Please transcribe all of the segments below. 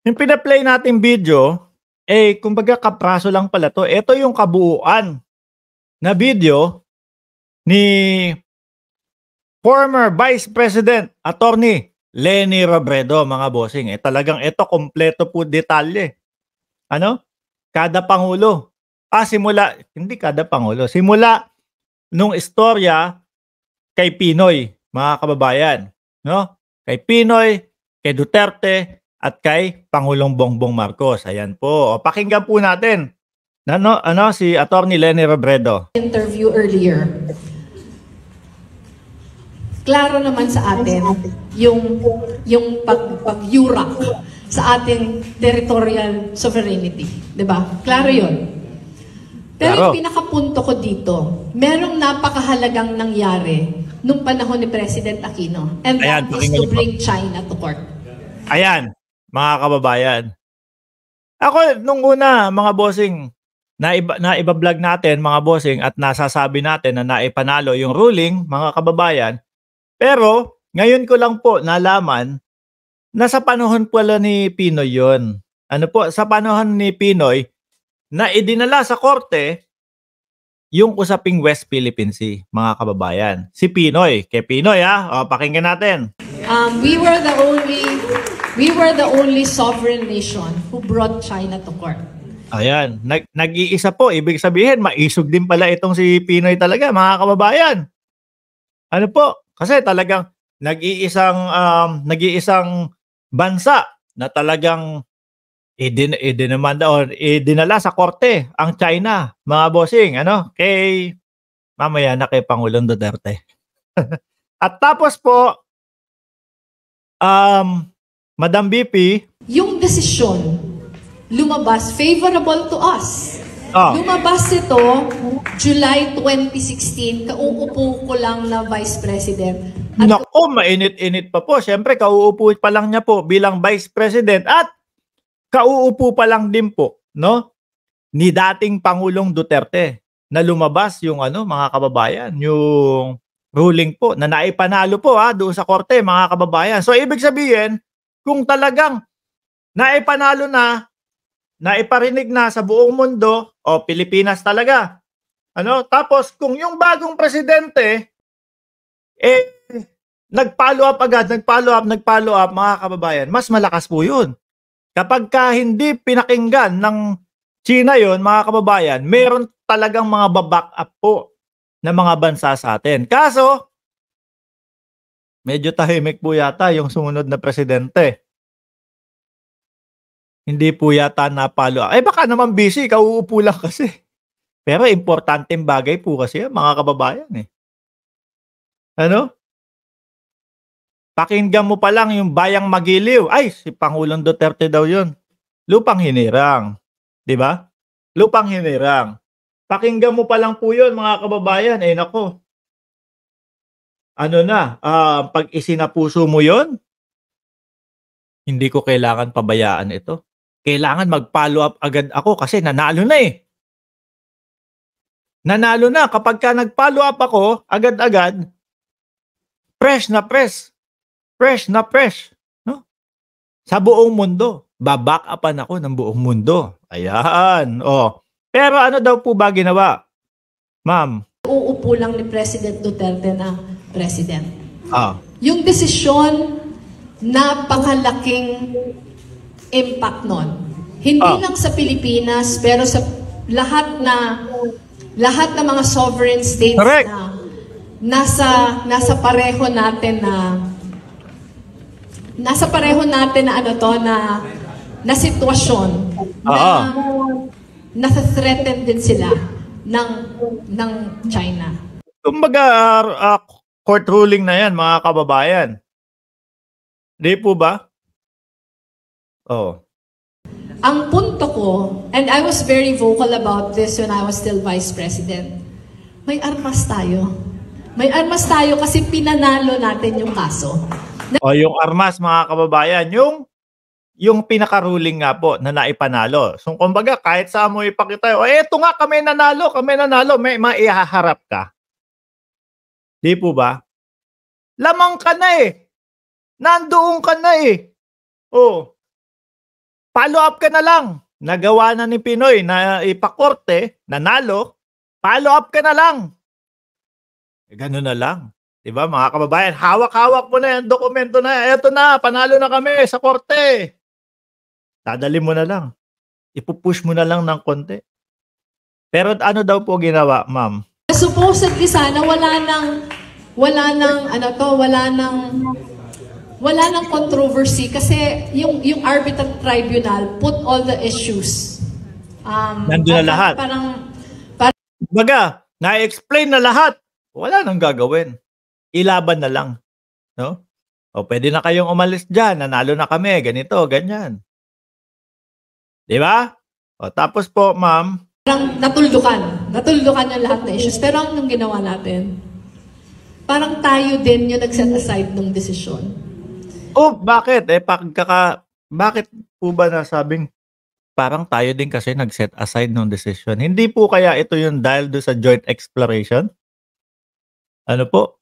Yung pina-play nating video, kumbaga kapraso lang pala 'to. Ito yung kabuuan na video ni former Vice President Attorney Leni Robredo, mga bossing. Talagang ito kumpleto po detalye. Ano, kada pangulo. Simula hindi kada pangulo, simula nung istorya kay Pinoy, mga kababayan, 'no? Kay Pinoy, kay Duterte, at kay Pangulong Bongbong Marcos. Ayan po. Pakinggan po natin si Attorney Leni Robredo. Interview earlier. Klaro naman sa atin yung pag-yurak sa ating territorial sovereignty, 'di ba? Klaro 'yon. Pero yung pinakapunto ko dito, merong napakahalagang nangyari nung panahon ni President Aquino, and that is to bring China to court. Ayan, mga kababayan. Ako, nung una, mga bossing, naiba-vlog natin, mga bossing, at nasasabi natin na naipanalo yung ruling, mga kababayan. Pero, ngayon ko lang po nalaman na sa panahon pala ni Pinoy yun. Ano po, sa panahon ni Pinoy, na idinala sa korte yung usaping West Philippine Sea, mga kababayan. Si Pinoy, kay Pinoy pakinggan natin. We were the only sovereign nation who brought China to court. Ayan, nag-iisa po, ibig sabihin maisog din pala itong si Pinoy talaga, mga kababayan. Ano po? Kasi talagang nag-iisang bansa na talagang idinala sa korte ang China, mga bossing, mamaya na kay Pangulong Duterte. At tapos po, Madam BP, yung desisyon lumabas favorable to us. Lumabas ito July 2016, kauupo ko lang na Vice President. Naku, mainit-init pa po. Siyempre, kauupo pa lang niya po bilang Vice President at kauupo pa lang din po, no, ni dating Pangulong Duterte na lumabas yung mga kababayan, yung ruling po na naipanalo po doon sa korte, mga kababayan. So ibig sabihin, kung talagang naipanalo na, naiparinig na sa buong mundo, Pilipinas talaga. Tapos kung yung bagong presidente nag-follow up agad, nag-follow up, mga kababayan, mas malakas po 'yun. Kapag hindi pinakinggan ng China yon, mga kababayan, meron talagang mga baback up po na mga bansa sa atin. Kaso, medyo tahimik po yata yung sumunod na presidente. Hindi po yata na-follow up. Baka naman busy, kauupo lang kasi. Pero importanteng bagay po kasi yan, mga kababayan. Pakinggan mo pa lang yung Bayang Magiliw. Si Pangulong Duterte daw yun. Lupang hinirang. Di ba? Lupang hinirang. Pakinggan mo pa lang po yun, mga kababayan. Nako. Pag isinapuso mo yun, hindi ko kailangan pabayaan ito. Kailangan mag-follow up agad ako kasi nanalo na Nanalo na. Kapag nag-follow up ako, agad-agad, fresh na fresh. Fresh na fresh, no? Sa buong mundo. Baback upan ako ng buong mundo. Ayan. Pero ano daw po ba ginawa, ma'am? Uupo lang ni President Duterte na president. Yung desisyon, napakalaking impact nun. Hindi lang sa Pilipinas, pero sa lahat na mga sovereign states. Correct. Na nasa pareho natin na sitwasyon na threatened din sila ng China. Kumbaga, court ruling na yan, mga kababayan. Di po ba? Ang punto ko, and I was very vocal about this when I was still Vice President, may armas tayo. May armas tayo kasi pinanalo natin yung kaso. Yung armas, mga kababayan, yung pinaka-ruling nga po na naipanalo. So kumbaga, kahit saan mo ipakita, eto nga, kami nanalo, may maihaharap ka. Di po ba? Lamang ka na Nandoon ka na follow up ka na lang. Nagawa na ni Pinoy na ipakorte, nanalo, follow up ka na lang. Ganun na lang. Diba mga kababayan, hawak-hawak mo na yung dokumento na, eto na, panalo na kami sa korte. Dadali mo na lang. Ipupush mo na lang ng konti. Pero ano daw po ginawa, ma'am? Supposedly sana wala nang controversy kasi yung arbitral tribunal put all the issues. Nandun na lahat. Baga, na-explain na lahat. Wala nang gagawin. Ilaban na lang. No? O pwede na kayong umalis dyan. Nanalo na kami. Ganito, ganyan. Di ba? O tapos po, ma'am. Parang natuldukan yung lahat na issues. Pero anong ginawa natin? Parang tayo din yung nag-set aside ng desisyon. Oh, bakit? Bakit po ba nasabing parang tayo din kasi nag-set aside ng decision? Hindi po kaya ito yung dahil do sa joint exploration? Ano po?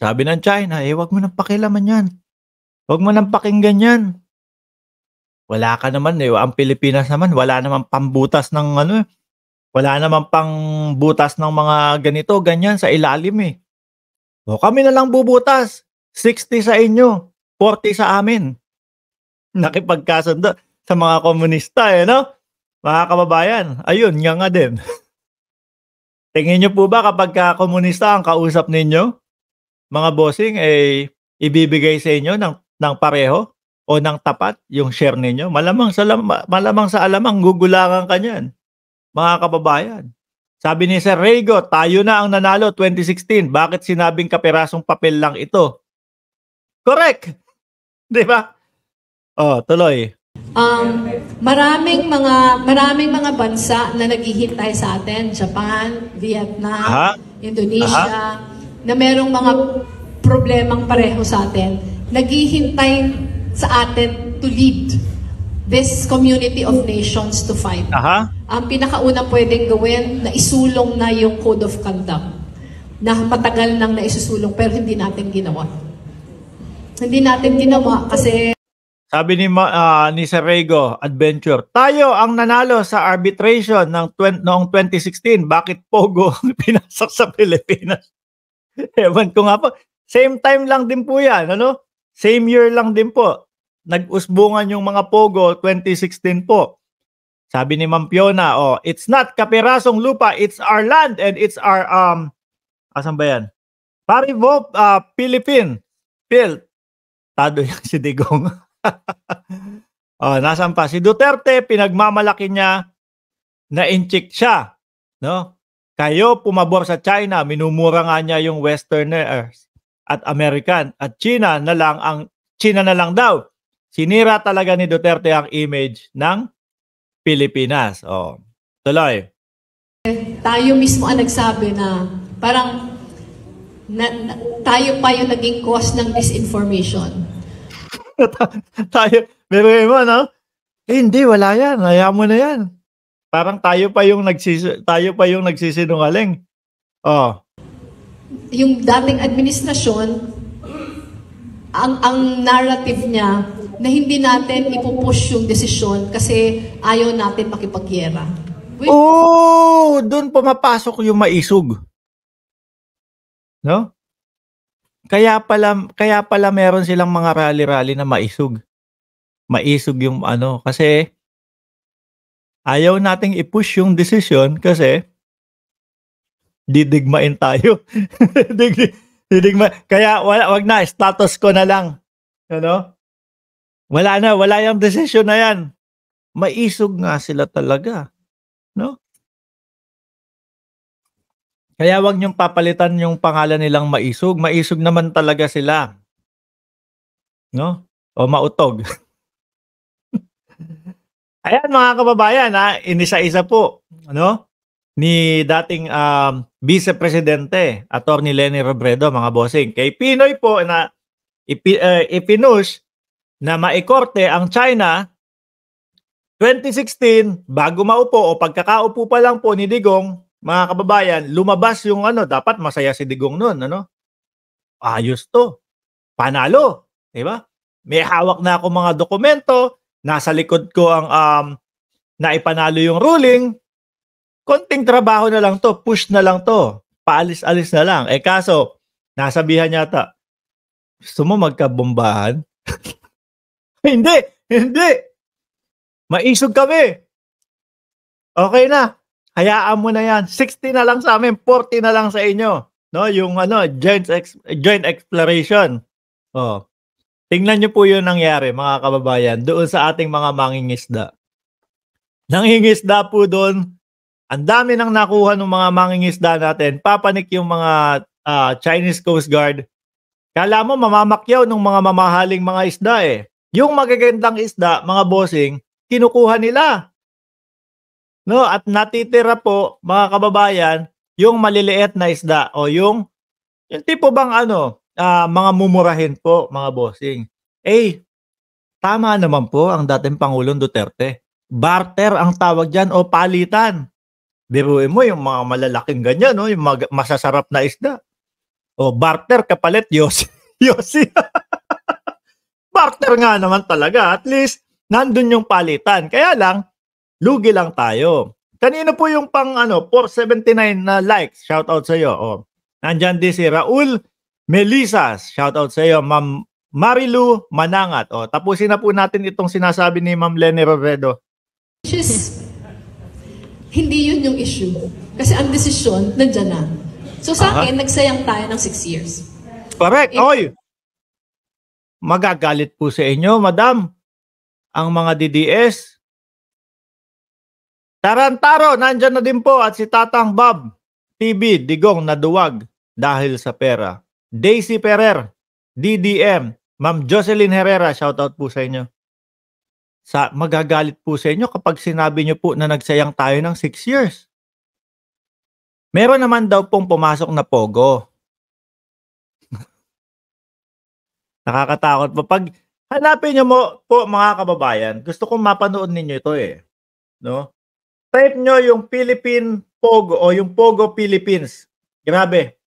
Sabi ng China, wag mo nang pakialaman yan. Wag mo nang pakinggan yan. Wala ka naman ang Pilipinas naman, wala namang pambutas ng wala namang pangbutas ng mga ganito, ganyan sa ilalim O kami na lang bubutas. 60 sa inyo, 40 sa amin. Nakipagkasundo sa mga komunista no? Mga kababayan, ayun, nga din. Tingin nyo po ba kapag komunista ang kausap ninyo, mga bossing, ibibigay sa inyo ng pareho o ng tapat yung share ninyo? Malamang sa alamang gugulangan ka niyan, mga kababayan. Sabi ni Sir Rego, tayo na ang nanalo 2016. Bakit sinabing kapirasong papel lang ito? Correct! Di ba? Tuloy. Maraming mga bansa na naghihintay sa atin, Japan, Vietnam, Indonesia, na merong mga problemang pareho sa atin, naghihintay sa atin to lead this community of nations to fight. Ang pinakaunang pwedeng gawin, na isulong na yung Code of Conduct, na matagal nang naisusulong pero hindi natin ginawa. Hindi natin ginawa kasi sabi ni Sir Rego Adventure, tayo ang nanalo sa arbitration noong 2016. Bakit Pogo pinasok sa Pilipinas? Ewan ko nga po. Same time lang din po yan. Same year lang din po. Nag-usbungan yung mga Pogo 2016 po. Sabi ni Ma'am Fiona, it's not kapirasong lupa, it's our land and it's our, asan ba yan? Parivo, Philippine. Phil. Tado yan si Digong. Nasaan pa? Si Duterte, pinagmamalaki niya na in-check siya. No? Kayo pumabor sa China, minumura nga niya yung Westerners at American. At China na lang daw. Sinira talaga ni Duterte ang image ng Pilipinas. Tuloy. Tayo mismo ang nagsabi na parang tayo pa yung naging cause ng disinformation. Tayo, pero mo, no? Hindi, wala yan. Hayaan mo na yan. Parang tayo pa yung nagsisinungaling. Yung dating administrasyon, ang narrative niya na hindi natin ipupush yung desisyon kasi ayaw natin makipagyera. Doon pumapasok yung maisog. No? Kaya pala meron silang mga rally-rally na maisog. Maisog yung kasi ayaw nating i-push yung desisyon kasi didigmain tayo. Kaya wag na, status ko na lang. Wala yung desisyon na yan. Maisog nga sila talaga. No? Kaya wag niyong papalitan yung pangalan nilang maisog. Maisog naman talaga sila. No? O mautog. Ayan mga kababayan, inisa-isa po ni dating Vice Presidente Attorney Leni Robredo, mga bossing. Kay Pinoy po na ipinush na maikorte ang China 2016 bago maupo o pagkakaupo pa lang po ni Digong. Mga kababayan, lumabas yung dapat masaya si Digong noon, ayos to. Panalo, 'di ba? May hawak na ako mga dokumento, nasa likod ko ang naipanalo yung ruling, konting trabaho na lang to, push na lang to, paalis-alis na lang. Eh kaso, nasabihan yata, gusto mo magkabombahan? Hindi, hindi. Maisog kami. Okay na. Hayaan mo na yan. 60 na lang sa amin, 40 na lang sa inyo. No, yung joint exploration. Oh. Tingnan niyo po 'yung nangyari, mga kababayan, doon sa ating mga mangingisda. Nangingisda po doon. Ang dami nang nakuha ng mga mangingisda natin. Papanik yung mga Chinese Coast Guard. Kala mo mamamakyaw ng mga mamahaling mga isda eh. Yung magagandang isda, mga bossing, kinukuha nila. No, at natitira po, mga kababayan, yung maliliit na isda o yung tipo bang mga mumurahin po, mga bossing. Eh, tama naman po ang dating Pangulong Duterte. Barter ang tawag diyan o palitan. Biruin mo yung mga malalaking ganyan, no, yung masasarap na isda. O barter kapalit Yossi. Yossi. Barter nga naman talaga. At least nandun yung palitan. Kaya lang lugi lang tayo. Kanino po yung pang 479 na likes? Shout out sa iyo. Oh. Nandiyan din si Raul Melisas. Shout out sa iyo, Ma'am Marilu Manangat. Oh, tapusin na po natin itong sinasabi ni Ma'am Leni Robredo. Hindi yun yung issue. Kasi ang desisyon, nandiyan na. So sa akin, nagsayang tayo ng 6 years. Correct. Oy! Magagalit po sa inyo, madam, ang mga DDS. Tarantaro, nandyan na din po at si Tatang Bob TV, Digong naduwag dahil sa pera. Daisy Ferrer, DDM, Ma'am Jocelyn Herrera, shoutout po sa inyo. Magagalit po sa inyo kapag sinabi nyo po na nagsayang tayo ng 6 years. Meron naman daw pong pumasok na pogo. Nakakatakot po. Pag hanapin nyo mo po, mga kababayan, gusto kong mapanood ninyo ito eh. No? Type nyo yung Philippine Pogo o yung Pogo Philippines. Grabe.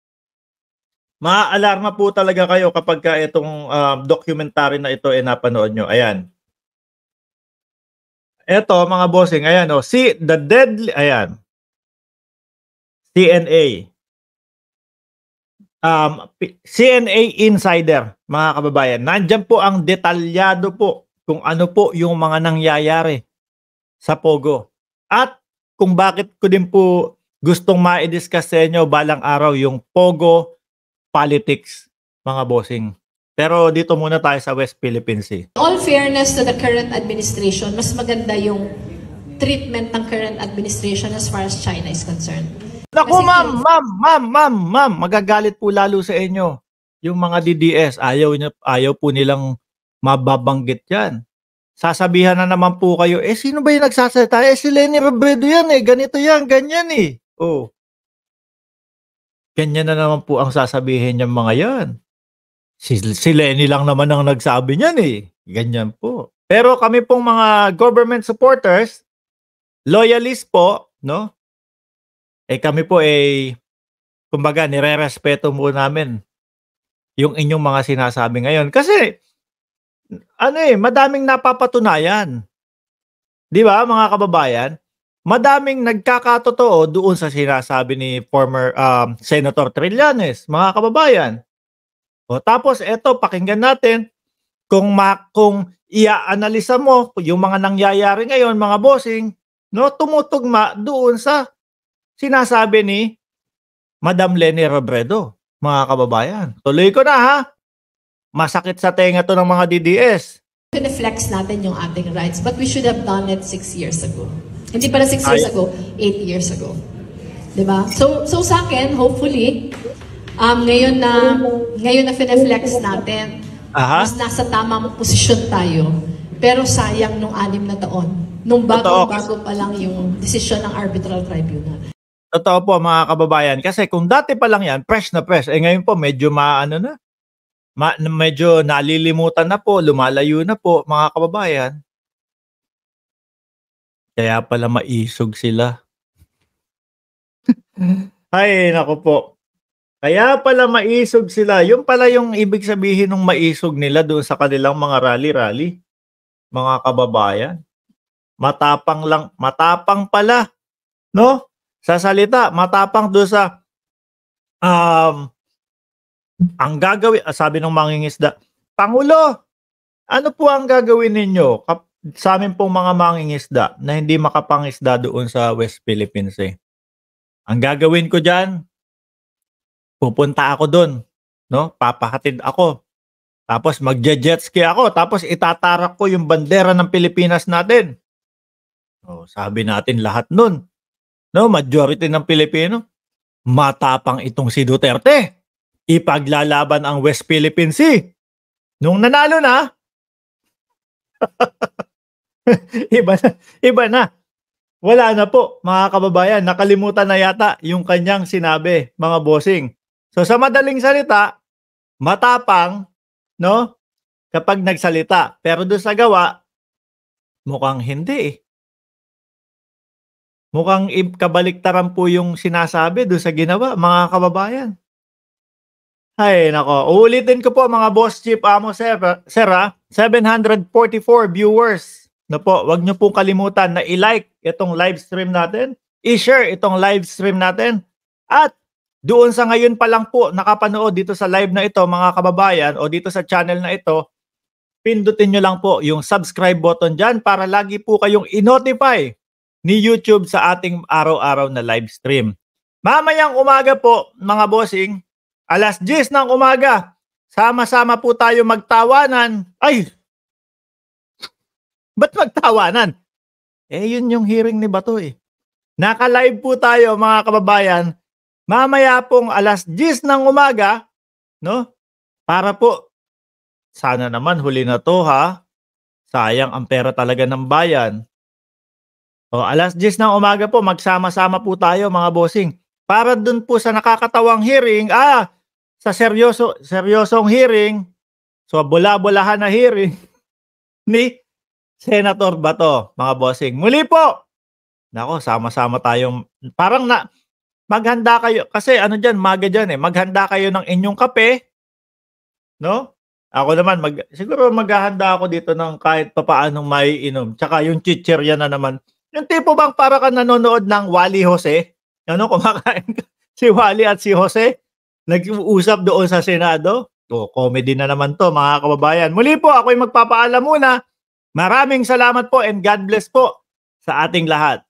Maaalarma po talaga kayo kapag itong documentary na ito napanood nyo. Ayan. Ito, mga bossing, ayan o. See the deadly, ayan. CNA. CNA Insider, mga kababayan. Nandyan po ang detalyado po kung ano po yung mga nangyayari sa Pogo. At kung bakit ko din po gustong ma-discuss sa inyo balang araw yung Pogo politics, mga bossing. Pero dito muna tayo sa West Philippine Sea. All fairness to the current administration, mas maganda yung treatment ng current administration as far as China is concerned. Naku, ma'am, magagalit po lalo sa inyo. Yung mga DDS, ayaw po nilang mababanggit yan. Sasabihan na naman po kayo, sino ba yung nagsasalita? Si Leni Robredo yan ganito yan, ganyan eh. Oh. Ganyan na naman po ang sasabihin niyang mga yan. Si Leni lang naman ang nagsabi niyan eh. Ganyan po. Pero kami pong mga government supporters, loyalist po, no? Kami po kumbaga, nire-respeto mo namin yung inyong mga sinasabi ngayon. Kasi, madaming napapatunayan. Di ba, mga kababayan? Madaming nagkakatotoo doon sa sinasabi ni former Senator Trillanes, mga kababayan. O, tapos, eto, pakinggan natin kung i-analisa mo yung mga nangyayari ngayon, mga bossing, no, tumutugma doon sa sinasabi ni Madam Leni Robredo, mga kababayan. Tuloy ko na ha. Masakit sa tenga to ng mga DDS. Pineflex natin yung ating rights, but we should have done it 6 years ago. Hindi pala 6 years ago, 8 years ago. Diba? So sa akin, hopefully, ngayon na pineflex natin, mas nasa tamang posisyon tayo. Pero sayang nung 6 na taon. Nung bago pa lang yung desisyon ng arbitral tribunal. Totoo po, mga kababayan. Kasi kung dati pa lang yan, fresh na fresh. Ngayon po, medyo medyo nalilimutan na po, lumalayo na po, mga kababayan. Kaya pala maisog sila. Ay, naku po. Kaya pala maisog sila. Yung pala yung ibig sabihin ng maisog nila doon sa kanilang mga rally-rally. mga kababayan. Matapang pala, no? Sa salita, matapang doon sa ang gagawin, sabi ng mangingisda, Pangulo, ano po ang gagawin ninyo sa amin pong mga mangingisda na hindi makapangisda doon sa West Philippines Sea? Ang gagawin ko diyan, pupunta ako doon, no? Papahatid ako. Tapos magje-jet ski ako, tapos itatarak ko yung bandera ng Pilipinas natin. Oh, sabi natin lahat nun, no, majority ng Pilipino, matapang itong si Duterte. Ipaglalaban ang West Philippine Sea. Nung nanalo na, iba na. Wala na po, mga kababayan. Nakalimutan na yata yung kanyang sinabi, mga bossing. So sa madaling salita, matapang, no? Kapag nagsalita. Pero doon sa gawa, mukhang hindi eh. Mukhang kabaliktaran po yung sinasabi doon sa ginawa, mga kababayan. Ay, nako. Uulitin ko po, mga Boss Chief Amo Sir, 744 viewers. No po, wag niyo po kalimutan na i-like itong live stream natin, i-share itong live stream natin, at doon sa ngayon pa lang po nakapanood dito sa live na ito, mga kababayan, o dito sa channel na ito, pindutin nyo lang po yung subscribe button dyan para lagi po kayong i-notify ni YouTube sa ating araw-araw na live stream. Mamayang umaga po, mga bossing, alas 10 ng umaga, sama-sama po tayo magtawanan. Ay! Ba't magtawanan? Yun yung hearing ni Bato eh. Naka-live po tayo, mga kababayan, mamaya pong alas 10 ng umaga, no? Para po, sana naman huli na to ha. Sayang ang pera talaga ng bayan. O, alas 10 ng umaga po, magsama-sama po tayo, mga bossing. Para dun po sa nakakatawang hearing, sa seryosong hearing, so bula-bulahan na hearing ni Senator Bato, mga bossing. Muli po, nako, sama-sama tayong, parang maghanda kayo, kasi ano dyan, maga dyan eh, maghanda kayo ng inyong kape, no? Ako naman, siguro maghahanda ako dito ng kahit papaanong maiinom, tsaka yung chichirya na naman. Yung tipo bang para ka nanonood ng Wally Jose? Ano, kumakain ka? Si Wally at si Jose? Nag-uusap doon sa Senado? O, comedy na naman to, mga kababayan. Muli po, ako'y magpapaalam muna. Maraming salamat po and God bless po sa ating lahat.